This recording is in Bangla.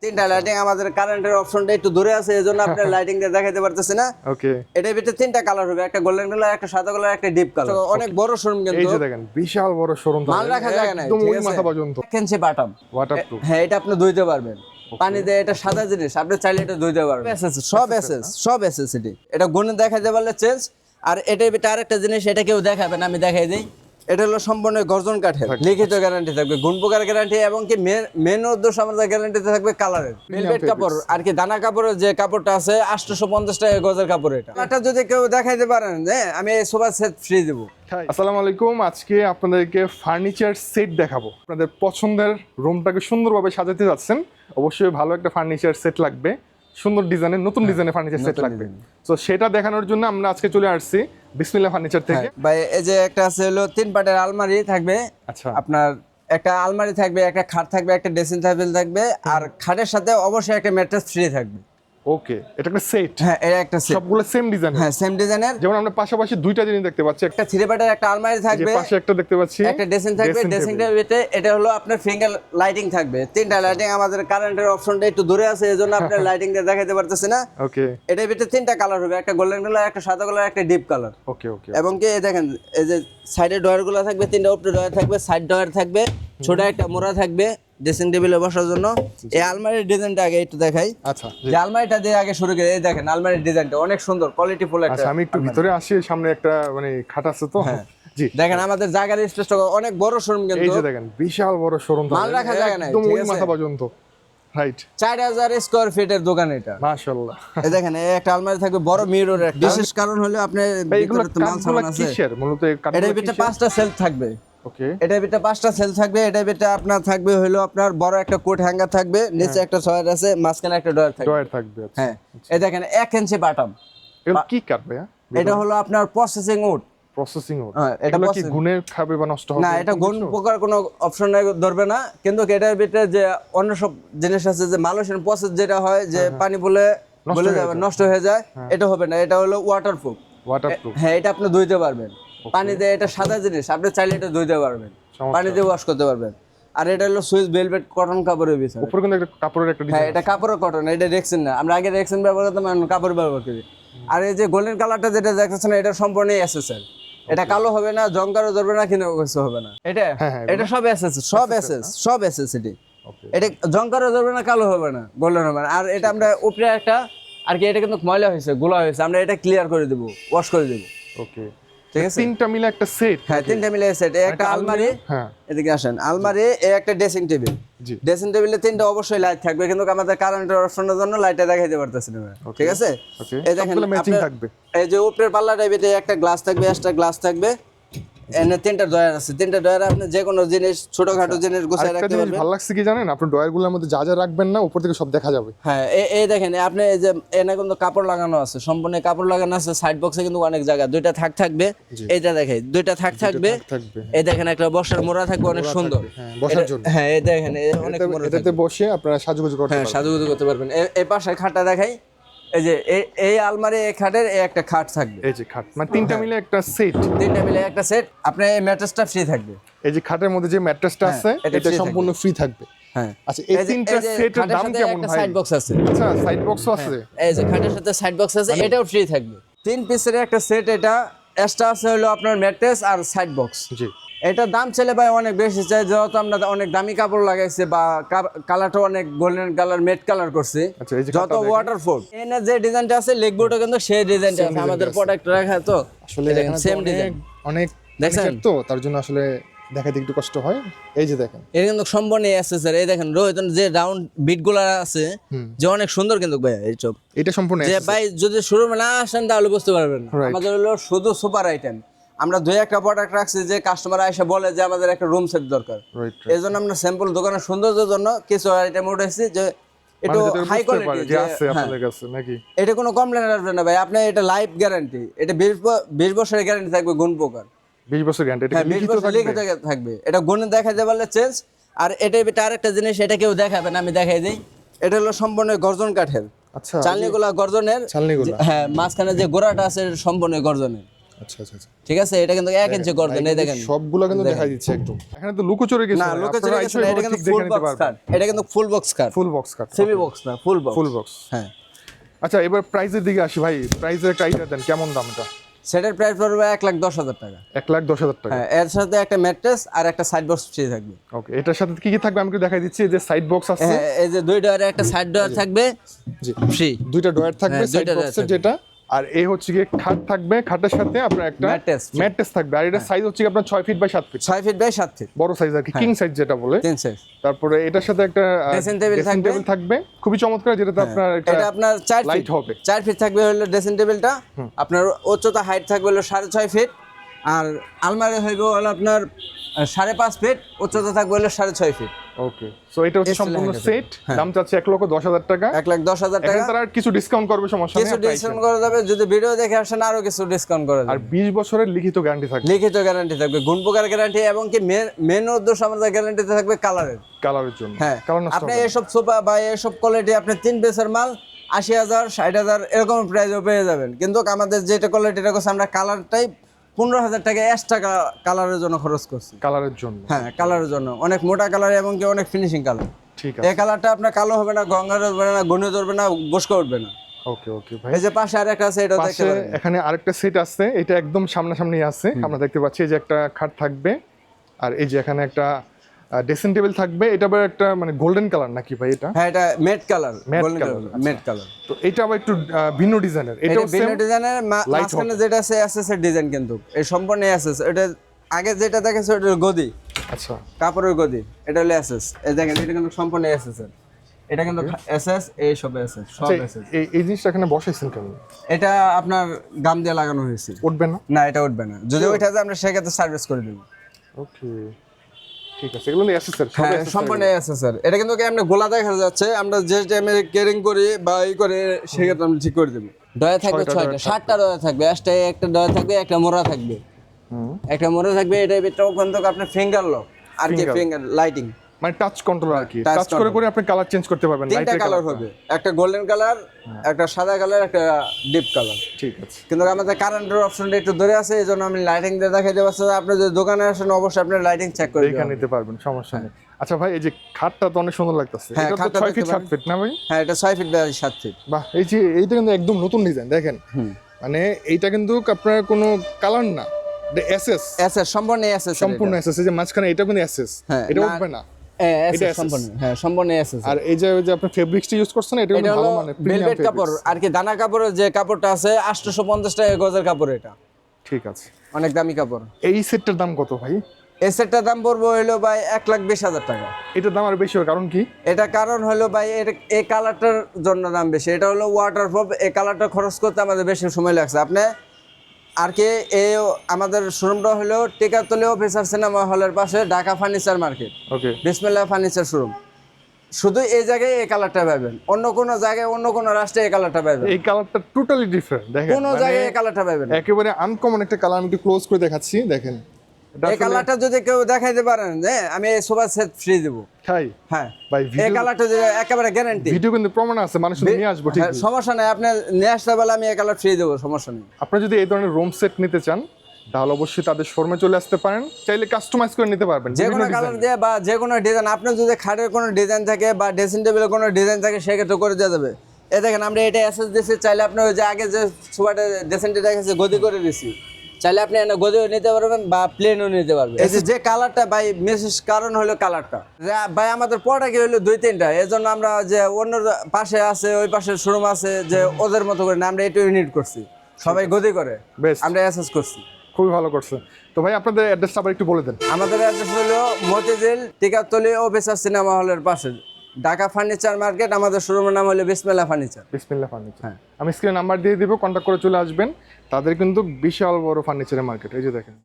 তিনটা লাইটিং আমাদের কারেন্টের অপশনটা একটু দূরে আছে, এজন্য আপনার লাইটিং দিয়ে দেখাতে পারতেছি না। ওকে, এটার ভিতরে তিনটা কালার হবে, একটা গোল্ডেন কালার, একটা সাদা কালার, একটা ডিপ কালার। অনেক বড় শোরুম, এই কিন্তু যে দেখেন বিশাল বড় শোরুম, মাল রাখা জায়গা নাই, একদম ঠিক ওই আছে? মাথা পর্যন্ত কেনছে বাটাম ওয়াটারপ্রুফ। হ্যাঁ, এটা আপনি ধুইতে পারবেন পানি দিয়ে। এটা সাদা জিনিস, আপনি চাইলে এটা ধুইতে পারবেন। সব এসএসডি, এটা গুণে দেখাতে পারলে চেঞ্জ। আর এটার ভিতরে আরেকটা জিনিস, এটা কেউ দেখাবে না, আমি দেখাই দিই। এটা হলো সম্পূর্ণ গর্জন কাঠের, লিখিত গ্যারান্টি থাকবে, গুণ পোকার গ্যারান্টি, এবং কি মেন উদ্দেশ্য আমাদের গ্যারান্টিতে থাকবে কালারের। ভেলভেট কাপড় আর কি, দানা কাপড়ের যে কাপড়টা আছে 850 টাকা গজের কাপড়। এটা যদি কেউ দেখাইতে পারেন যে আমি এই সোফা সেট ফ্রি দেবো। আসসালামু আলাইকুম, আজকে আপনাদেরকে ফার্নিচার সেট দেখাবো। আপনাদের পছন্দের রুমটাকে সুন্দরভাবে সাজাতে যাচ্ছেন, অবশ্যই ভালো একটা ফার্নিচার সেট লাগবে, সুন্দর ডিজাইনের, নতুন ডিজাইনের ফার্নিচার সেট লাগবে। তো সেটা দেখানোর জন্য আমরা আজকে চলে আসছি বিসমিল্লাহ ফার্নিচার থেকে। ভাই এই যে একটা আছে হলো 3 পাটের আলমারি থাকবে। আচ্ছা, আপনার একটা আলমারি থাকবে, একটা খাট থাকবে, একটা ড্রেসিং টেবিল থাকবে, আর খাটের সাথে অবশ্যই একটা ম্যাট্রেস ফ্রি থাকবে। ওকে, এটা একটা সেট। হ্যাঁ, এটা একটা সেট, সবগুলো সেম ডিজাইন। হ্যাঁ সেম ডিজাইনের। যেমন আমরা পাশাপাশি দুইটা জিনিস দেখতে পাচ্ছি, একটা 3 পাটের একটা আলমারি থাকবে, পাশে একটা দেখতে পাচ্ছি, একটা ড্রেসিং থাকবে। ড্রেসিং টেবিলে এটা হলো আপনার ফিঙ্গার লাইটিং থাকবে, তিনটা লাইটিং। আমাদের কারেন্টের অপশনটা একটু দূরে আছে, এজন্য আপনার লাইটিং দিয়ে দেখাতে পারতেছি না। ওকে, এটার ভিতরে তিনটা কালার হবে, একটা গোল্ডেন কালার, একটা সাদা কালার, একটা ডিপ কালার। ওকে ওকে। এবং কি এই দেখেন, এই যে সাইডে ডয়ার গুলো থাকবে, তিনটা উপরে ডয়ার থাকবে, সাইড ডয়ার থাকবে, ছোট একটা মোড়া থাকবে ড্রেসিং টেবিলে বসার জন্য। এই আলমারির ডিজাইনটা আগে একটু দেখাই। আচ্ছা, যে আলমারিটা দিয়ে আগে শুরু করে, এই দেখেন আলমারির ডিজাইনটা অনেক সুন্দর, কোয়ালিটি ফুল একটা। আচ্ছা, আমি একটু ভিতরে আসি, সামনে একটা মানে খাট আছে তো। জি, দেখেন আমাদের জায়গার স্পেসটা অনেক বড় শোরুম, এই কিন্তু যে দেখেন বিশাল বড় শোরুম, মাল রাখা জায়গা নাই, একদম ঠিক ওই আছে? মাথা পর্যন্ত। রাইট, 4000 স্কয়ার ফিটের দোকান এটা, মাশাআল্লাহ। এই দেখেন এই একটা আলমারি থাকবে, বড় মিরর একটা। বিশেষ কারণ হলো আপনি এইগুলো ভিতরে তো মাল কাঠগুলো সামান আছে। কিসের মূলত? এই এটার কাঠগুলো ভিতরে কিসের? 5টা সেলফ থাকবে। ওকে, এটার ভিতরে 5টা সেল থাকবে। এটার ভিতরে আপনার থাকবে হলো আপনার বড় একটা কোট হ্যাঙ্গার থাকবে, নিচে একটা ছয়ার আছে, মাঝখানে একটা ডয়ার থাকবে। ডয়ার থাকবে। আচ্ছা, হ্যাঁ, এই দেখেন 1 ইঞ্চি বাটাম। এগুলো কি কাঠ ভাইয়া? এটা হলো আপনার প্রসেসিং উড। Processing would. হ্যাঁ, এটা এগুলো কি processing- গুণে খাবে বা নষ্ট হবে? না, এটা গুণ প্রকার কোনো অপশন ধরবে না, কিন্তু এটার ভিতরে যে অন্য সব জিনিস আছে, যে মালয়েশিয়ান প্রসেস যেটা হয়, যে পানি বলে যাবে, নষ্ট হয়ে যায়, এটা হবে না। এটা হলো ওয়াটারপ্রুফ। ওয়াটারপ্রুফ। হ্যাঁ, এটা আপনি ধুইতে পারবেন পানি দিয়ে। এটা সাদা জিনিস, আপনি চাইলে এটা ধুইতে পারবেন, পানি দিয়ে ওয়াশ করতে পারবেন। আর এটা হলো সুইস ভেলভেট কটন কাপড়ের ভিতরে। উপরে কিন্তু একটা কাপড়ের একটা হ্যাঁ, ডিজাইন। এটা কাপড়ের কটন, এটা রেক্সিন না। আমরা আগে রেক্সিন ব্যবহার করতাম, এখন কাপড় ব্যবহার করি। আর এই যে গোল্ডেন কালারটা যেটা দেখতেছেন, এটা সম্পূর্ণ এসএসএল। এটা কালো হবে না, জংকারও ধরবে না, কিন্তু কিছু হবে না। এটা এটা সব এসএস, সব এসএসডি। ওকে, এটা জংকারও ধরবে না, কালো হবে না, গোল্ডেন হবে না। আর এটা আমরা উপরে একটা আর কি, এটা কিন্তু ময়লা হয়েছে, গোলা হয়েছে, আমরা এটা ক্লিয়ার করে দেবো, ওয়াশ করে দেবো। ওকে, ঠিক আছে? তিনটা মিলে একটা সেট। হ্যাঁ, তিনটা মিলে সেট। একটা আলমারি, হ্যাঁ, এদিকে আসেন, আলমারি, একটা ড্রেসিং টেবিল। জি, ড্রেসিং টেবিলে তিনটা অবশ্যই লাইট থাকবে, কিন্তু আমাদের কারেন্টের অপশনের জন্য লাইটটা দেখাইতে পারতেছি না। ঠিক আছে? ওকে, এই দেখেন সবগুলো ম্যাচিং আপনার- থাকবে। এই যে উপরের পাল্লাটার ভিতরে একটা গ্লাস থাকবে, এক্সট্রা গ্লাস থাকবে। এনে তিনটা ডয়ার আছে, তিনটা ডয়ারে আপনি যে কোনো জিনিস, ছোটখাটো জিনিস গুছাই আরেকটা রাখতে জিনিস পারবেন। ভালো লাগছে কি জানেন, আপনার ডয়ারগুলোর মধ্যে যা যা রাখবেন না, উপর থেকে সব দেখা যাবে। হ্যাঁ, এই দেখেন আপনি এই যে এনে কিন্তু কাপড় লাগানো আছে, সম্পূর্ণ কাপড় লাগানো আছে। সাইড বক্সে কিন্তু অনেক জায়গা, দুইটা থাক থাকবে। এইটা দেখেন দুইটা থাক থাকবে। থাকবে, এই দেখেন একটা বসার মোড়া থাকবে, অনেক সুন্দর। হ্যাঁ, বসার জন্য। হ্যাঁ, এই দেখেন অনেক মোড়া থাকবে। এটাতে বসে আপনারা সাজুগুজু করতে হ্যাঁ, পারবেন। সাজুগুজু করতে পারবেন। এই পাশে খাটটা দেখাই, এই যে এই আলমারি, এই খাটের এই একটা খাট থাকবে। এই যে খাট, মানে তিনটা মিলে একটা সেট। তিনটা মিলে একটা সেট। আপনার এই ম্যাট্রেসটা ফ্রি থাকবে। এই যে খাটের মধ্যে যে ম্যাট্রেসটা আছে, এটা এটা free সম্পূর্ণ ফ্রি থাকবে। হ্যাঁ, আচ্ছা, এই তিনটা সেটের দাম কেমন ভাই? সাইড বক্স আছে। আচ্ছা, সাইড বক্সও আছে। এই যে খাটের সাথে সাইড বক্স আছে, এটাও ফ্রি থাকবে। 3 পিসের একটা সেট। এটা এক্সট্রা আছে হলো আপনার ম্যাট্রেস আর সাইড বক্স। জি, এটার দাম ছেলে ভাই অনেক বেশি চাই, যেহেতু আমরা অনেক দামি কাপড় লাগাইছি, বা কালারটা অনেক গোল্ডেন কালার, মেট কালার করছি, আচ্ছা, এই যে যত ওয়াটারপ্রুফ। এনে যে ডিজাইনটা আছে, লেগবোর্ডও কিন্তু সেই ডিজাইনটা আছে, আমাদের প্রোডাক্ট রাখা তো আসলে দেখেন এখানে সেম তো ডিজাইন। অনেক দেখছেন? অনেক তো তার জন্য আসলে দেখাতে একটু কষ্ট হয়। এই যে দেখেন, এটা কিন্তু সম্পূর্ণ আছে স্যার। এই দেখেন রোহিতন যে রাউন্ড বিট গুলা আছে, যে অনেক সুন্দর কিন্তু ভাই এইসব। এটা সম্পূর্ণ যে ভাই যদি শোরুমে না আসেন তাহলে বুঝতে পারবেন না। Right. আমাদের হলো শুধু সুপার আইটেম। আমরা দুই একটা প্রোডাক্ট রাখছি, যে কাস্টমার এসে বলে যে আমাদের একটা রুম সেট দরকার। রাইট, এই জন্য আমরা স্যাম্পল দোকানের সৌন্দর্যের জন্য কিছু আইটেম উঠেছি, যে একটু হাই কোয়ালিটি যে আছে আপনাদের কাছে নাকি? এটা কোনো কমপ্লেন আসবে না ভাই। আপনি এটা লাইফ গ্যারান্টি, এটা 20 বছরের গ্যারান্টি থাকবে, গুণ পোকার। 20 বছর গ্যারান্টি, এটা হ্যাঁ, কি 20 লিখিত বছর লিখিত থাকবে? থাকবে। এটা গুণে দেখাতে পারলে চেঞ্জ। আর এটার ভিতরে আরেকটা জিনিস, এটা কেউ দেখাবে না, আমি দেখাই দিই। এটা হলো সম্পূর্ণ গর্জন কাঠের। আচ্ছা, চালনিগুলা গর্জনের। চালনিগুলো। হ্যাঁ, মাঝখানে যে গোড়াটা আছে, এটা সম্পূর্ণ গর্জনের। আচ্ছা আচ্ছা আচ্ছা ঠিক আছে, এটা কিন্তু 1 ইঞ্চি গর্জন, এই দেখেন সবগুলো কিন্তু দেখাই দিচ্ছে একদম। এখানে তো লুকোচুরি কিছু না, নাই, লুকোচুরি আপনারা কিছু এসে না, এটা ঠিক কিন্তু দেখে ফুল নিতে বক্স পারবেন। কাট, এটা কিন্তু full box cut, full box cut, semi box না, ফুল বক্স। Full box. হ্যাঁ। আচ্ছা এবার প্রাইসের দিকে আসি ভাই, প্রাইসের একটা আইডিয়া দেন কেমন দামটা? সেটার প্রাইস পড়বে 1,10,000 টাকা। 1,10,000 টাকা। হ্যাঁ, এর সাথে একটা ম্যাট্রেস আর একটা সাইড বক্স ফ্রি থাকবে। ওকে, এটার সাথে কি কি থাকবে আমি একটু দেখাই দিচ্ছি। এই যে সাইড বক্স আছে, হ্যাঁ, এই যে 2 ডয়ারে একটা সাইড ডয়ার থাকবে জি ফ্রি। দুইটা ডয়ার থাকবে হ্যাঁ, সাইড দুইটা ডয়ার বক্সের থাকবে। যেটা, আর এই হচ্ছে কি খাট থাকবে, খাটের সাথে আপনার একটা ম্যাট্রেস। ম্যাট্রেস থাকবে, আর এটা সাইজ হচ্ছে কি আপনার 6 feet by 7 feet, 6 feet by 7 feet, বড় সাইজ আর কি, কিং সাইজ যেটা বলে। 3 সাইজ। তারপরে এটার সাথে একটা ড্রেসিং টেবিল ড্রেসিং টেবিল থাকবে, খুবই চমৎকার, যেটাতে আপনার একটা এটা আপনার 4 লাইট ফিট হবে। 4 ফিট থাকবে হলো ড্রেসিং টেবিলটা। আপনার উচ্চতা হাইট থাকবে হলো 6.5 ফিট, আর আলমারি হইবে হলো আপনার 5.5 ফিট, উচ্চতা থাকবে হলো 6.5 ফিট। ওকে, সো এটা হচ্ছে এর সম্পূর্ণ সাথে সেট, দাম চাচ্ছে 1,10,000 টাকা। 1,10,000 এখন টাকা। তারা আর কিছু ডিসকাউন্ট করবে, সমস্যা কিছু নেই, ডিসকাউন্ট করা যাবে, যদি ভিডিও দেখে আসেন আরো কিছু ডিসকাউন্ট করা আর যাবে। 20 বছরের লিখিত গ্যারান্টি থাকবে, লিখিত গ্যারান্টি থাকবে, গুণ প্রকার গ্যারান্টি, এবং কি মেন উদ্দেশ্য আমাদের গ্যারান্টিতে থাকবে কালারের। কালারের জন্য। হ্যাঁ, কালার নষ্ট আপনি হবে না। এইসব সোফা বা এইসব কোয়ালিটি আপনি 3 পিসের মাল 80,000 60,000 এরকম প্রাইসও পেয়ে যাবেন, কিন্তু আমাদের যেটা কোয়ালিটিটা করছে আমরা কালারটাই 15,000 টাকা এক্সট্রা কালারের জন্য খরচ করছি। কালারের জন্য। হ্যাঁ, কালারের জন্য অনেক মোটা কালার এবং কি অনেক ফিনিশিং কালার। ঠিক এই আছে, কালারটা আপনার কালো হবে না, গঙ্গার হবে না, গুনে ধরবে না, বসকা উঠবে না। ওকে ওকে ভাই। এই যে পাশে আরেকটা আছে, এটা দেখতে পাশে পারেন। এখানে আরেকটা সেট আছে, এটা একদম সামনাসামনি আছে, আমরা দেখতে পাচ্ছি। এই যে একটা খাট থাকবে, আর এই যে এখানে একটা ড্রেসিং টেবিল থাকবে। এটা আবার একটা মানে গোল্ডেন কালার নাকি ভাই? এটা হ্যাঁ, এটা matte colour, Matte golden color, colour, matte colour. তো এটা আবার একটু ভিন্ন ডিজাইনের, এটা এটাও ভিন্ন সেম ডিজাইনের, light মাঝখানে হবে। যেটা আছে এসএস এর ডিজাইন, কিন্তু এই সম্পূর্ণ এসএস। এটা আগে যেটা দেখেছে ওটা গদি, আচ্ছা কাপড়ের গদি, এটা হলো এসএস। এই দেখেন, এটা কিন্তু সম্পূর্ণ এসএস এর, এটা কিন্তু এসএস, এই সব এসএস, সব আচ্ছা, এসএস। এই জিনিসটা এখানে বসাইছেন কেমন? এটা আপনার গাম দিয়ে লাগানো হয়েছে। উঠবে না? না, এটা উঠবে না, যদি ওইটা যায় আমরা সেক্ষেত্রে সার্ভিস করে দেবো। ওকে, ঠিক আছে, এগুলো নিয়ে আসছে স্যার, সব হ্যাঁ, সম্পূর্ণ এসএস স্যার। এটা কিন্তু কি আমরা গোলা দেখা যাচ্ছে, আমরা যে টাইমে কেয়ারিং করি বা ই করে সেক্ষেত্রে আমরা ঠিক করে দেবো। ডয়া থাকবে 6টা, 7টা ডয়া থাকবে, এক্সট্রা একটা ডয়া থাকবে, একটা মোড়া থাকবে, একটা মোড়া থাকবে। এটার ভিতরে কিন্তু আপনার ফিঙ্গার লক আর কি ফিঙ্গার লাইটিং, মানে টাচ কন্ট্রোল আর কি, touch টাচ করে করে আপনি কালার চেঞ্জ করতে পারবেন। 3টা কালার হবে, একটা গোল্ডেন কালার, একটা সাদা কালার, একটা ডিপ কালার। ঠিক আছে, কিন্তু আমাদের কারেন্টের অপশনটা একটু ধরে আছে, এই জন্য আমি লাইটিং দিয়ে দেখাইতে পারছি। আপনি যদি দোকানে আসেন অবশ্যই আপনি লাইটিং চেক করে দেখে নিতে পারবেন, সমস্যা নেই। আচ্ছা ভাই, এই যে খাটটা তো অনেক সুন্দর লাগতেছে, হ্যাঁ, এটা তো খাটটা 6 ফিট দেখতে 7 ফিট না ভাই? হ্যাঁ, এটা 6 ফিট বাই 7 ফিট। বাহ, এই যে এইটা কিন্তু একদম নতুন ডিজাইন দেখেন, মানে এইটা কিন্তু আপনার কোনো কালার না, এটা এসএস, এসএস, সম্পূর্ণ এসএস, সম্পূর্ণ এসএস। এই যে মাঝখানে এটা কিন্তু এসএস, হ্যাঁ, এটা না- উঠবে না। এসএস এটা সম্পূর্ণ, হ্যাঁ, সম্পূর্ণ এসএস। আর এই যে আপনি ফেব্রিক্সটা ইউজ করছেন, এটা কিন্তু এটা ভালো হলো মানে প্রিমিয়াম ভেলভেট কাপড় আর কি, দানা কাপড়ের যে কাপড়টা আছে 850 টাকা গজের কাপড়, এটা ঠিক আছে। অনেক দামি কাপড়। এই সেটটার দাম কত ভাই? এই সেটটার দাম পড়বো হলো ভাই 1,20,000 টাকা। এটার দাম আর বেশি হয় কারণ কি? এটা কারণ হলো ভাই এই কালারটার জন্য দাম বেশি। এটা হলো ওয়াটারপ্রুফ, এই কালারটা খরচ করতে আমাদের বেশি সময় লাগছে। আপনি আর কি এই আমাদের শোরুমটা হলো টিকাতলী অফিসার সিনেমা হলের পাশে, ঢাকা ফার্নিচার মার্কেট, ওকে, বিসমিল্লাহ ফার্নিচার শোরুম। শুধু এই জায়গায় এই কালারটা পাবেন, অন্য কোনো জায়গায় অন্য কোনো রাষ্ট্রে এই কালারটা পাবেন, এই কালারটা টোটালি ডিফারেন্ট দেখেন, কোনো জায়গায় এই কালারটা পাবেন না। একেবারে আনকমন একটা কালার। আমি একটু ক্লোজ করে দেখাচ্ছি, দেখেন এটা এই কালারটা যদি কেউ দেখাইতে পারেন যে আমি এই সোফা সেট ফ্রি দেবো, খাই হ্যাঁ, ভাই, এই ভিডিও কালারটা যদি একেবারে গ্যারান্টি, ভিডিও কিন্তু প্রমাণ আছে, মানুষ নিয়ে আসবো ঠিক। হ্যাঁ, সমস্যা নাই, আপনি নিয়ে আসতে পারলে আমি এই কালার ফ্রি দেবো, সমস্যা নেই। আপনি যদি এই ধরনের রুম সেট নিতে চান তাহলে অবশ্যই তাদের শোরুমে চলে আসতে পারেন, চাইলে কাস্টমাইজ করে নিতে পারবেন যে বিভিন্ন কোনো কালার ডিজাইনে। দিয়ে বা যে কোনো ডিজাইন, আপনার যদি খাটের কোনো ডিজাইন থাকে বা ড্রেসিং টেবিলের কোনো ডিজাইন থাকে সেক্ষেত্রে করে দেওয়া যাবে। এ দেখেন, আমরা এটা অ্যাসেস দিচ্ছি, চাইলে আপনি ওই যে আগে যে সোফাটা ড্রেসিং টেবিল রেখেছে গদি করে দিচ্ছি, চাইলে আপনি এনে গদিও নিতে পারবেন বা প্লেনও নিতে পারবেন। এই যে কালারটা ভাই, বিশেষ কারণ হলো কালারটা ভাই, আমাদের প্রোডাক্ট হলো 2-3টা, এই জন্য আমরা যে অন্য পাশে আছে, ওই পাশে শোরুম আছে, যে ওদের মতো করে না, আমরা এটা ইউনিট করছি, সবাই গদি করে, Best. আমরা অ্যাসেস করছি। খুবই ভালো করছে। তো ভাই আপনাদের অ্যাড্রেসটা আবার একটু বলে দেন। আমাদের অ্যাড্রেস হলো মতিঝিল টিকাতলী অফিসার সিনেমা হলের পাশে, ঢাকা ফার্নিচার মার্কেট। আমাদের শোরুমের নাম হলো বিসমিল্লাহ ফার্নিচার। বিসমিল্লাহ ফার্নিচার, হ্যাঁ। আমি স্ক্রিনে নাম্বার দিয়ে দিব, কন্ট্যাক্ট করে চলে আসবেন। তাদের কিন্তু বিশাল বড় ফার্নিচারের মার্কেট, এই যে দেখেন।